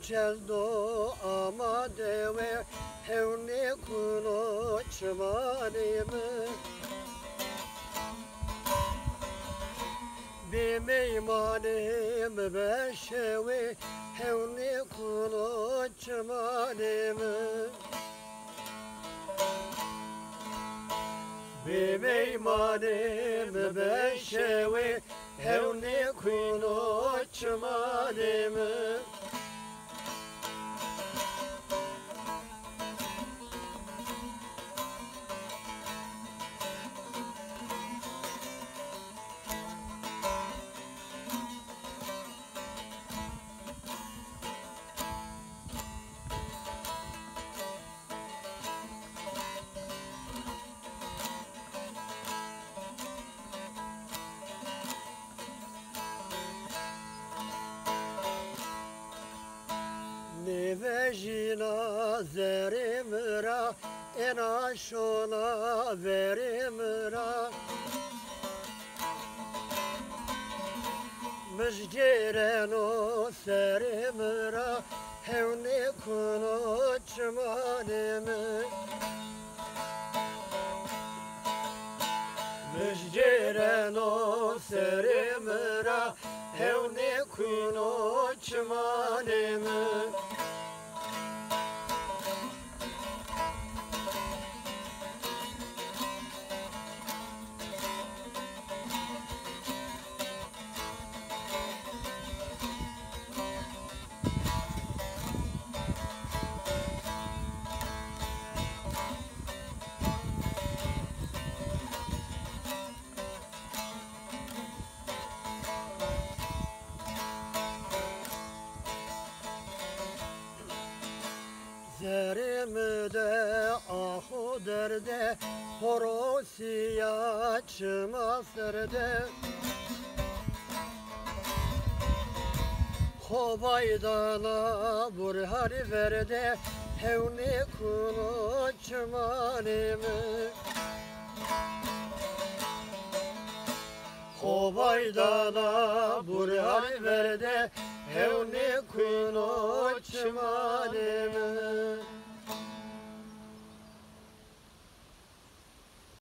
celdo amade ve hevni kuno çmanimi bimeymanim beşevi hevni kuno çmanimi bimeymanim beşevi hevni kuno çmanimi Nevejina zerimra ena şona verimra Mjgereno serimra hevni kuno çmanimi Mjgereno serimra hevni kuno çmanimi Zerimde ahu derde horosiya çımasırde Hobaydana burhari verde hevni kuno çmanimi Hobaydana burhari verde hevni kuno çmanimi